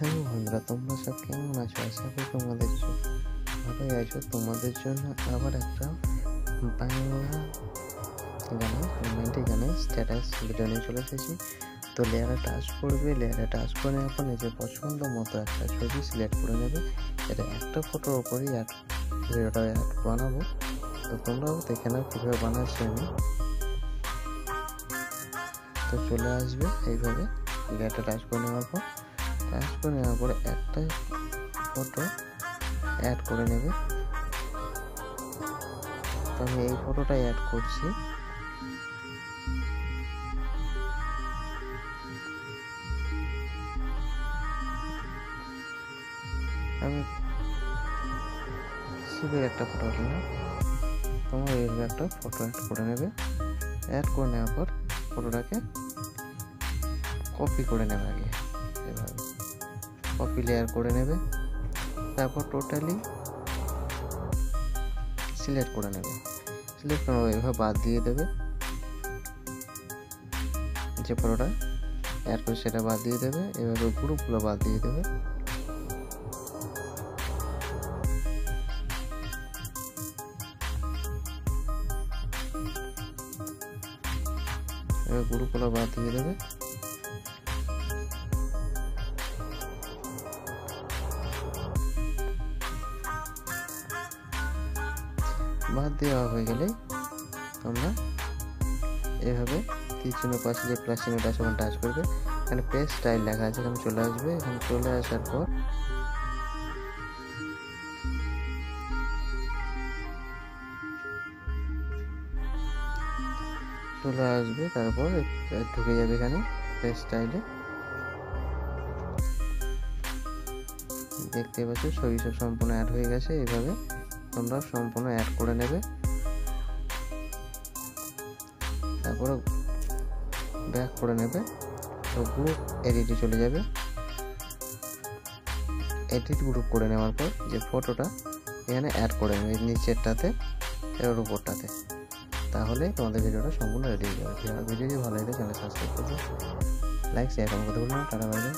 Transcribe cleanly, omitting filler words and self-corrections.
Hello বন্ধুরা, তোমরা সব কেমন আছো? আশা করি তোমাদের ভালোই আছো। তোমাদের জন্য আবার একটা বাংলা গানে রোমান্টিক গানে স্ট্যাটাস ভিডিও নিয়ে চলে এসেছি। তো লেয়ারে টাচ করবে, লেয়ারে টাচ করে এখন নিজের পছন্দ মতো একটা ছবি সিলেক্ট করে নেবে। এটা একটা ফটোর ওপরই ভিডিওটা বানাবো, তো তোমরাও দেখে নাও কীভাবে বানাচ্ছি আমি। তো চলে আসবে এইভাবে লেয়ারটা টাচ করে নেওয়ার পরে একটা ফটো অ্যাড করে নেবে। তো আমি এই ফটোটা অ্যাড করছি। আমি শিবের একটা ফটো নিলাম, তোমরা এইভাবে একটা ফটো অ্যাড করে নেবে। অ্যাড করে নেওয়ার পর ফটোটাকে কপি করে নেবে। আগে এভাবে কপি লেয়ার করে নেবে, তারপর টোটালি সিলেক্ট করে নেবে। সিলেক্ট করে এভাবে বাদ দিয়ে দেবে, যে ফটোটা অ্যাড করে সেটা বাদ দিয়ে দেবে। এভাবে গ্রুপগুলো বাদ দিয়ে দেবে। এবার গ্রুপগুলো বাদ দিয়ে দেবে। বাদ দেওয়া হয়ে গেলে তোমরা এভাবে তীর চিহ্ন পাশে যে প্লাস চিহ্নটা আছে ওখানে টাচ করবে। এখানে পেজ স্টাইল লেখা আছে, এখানে চলে আসবে। এখানে চলে আসার পর তারপর ঢুকে যাবে এখানে পেজ স্টাইলে। দেখতে পাচ্ছ ছবি সব সম্পূর্ণ অ্যাড হয়ে গেছে। এইভাবে তোমরা সম্পূর্ণ অ্যাড করে নেবে। তারপরে ব্যাক করে নেবে, তো গ্রুপ এডিটে চলে যাবে। এডিট গ্রুপ করে নেওয়ার পর যে ফটোটা এখানে অ্যাড করে নেবে নিচেরটাতে এর উপরটাতে, তাহলে তোমাদের ভিডিওটা সম্পূর্ণ রেডি হয়ে যাবে। ভিডিও যদি ভালো লাগে চ্যানেল সাবস্ক্রাইব করবে, লাইক শেয়ার কমেন্ট করতে ভুলবেন না। Tata bye bye.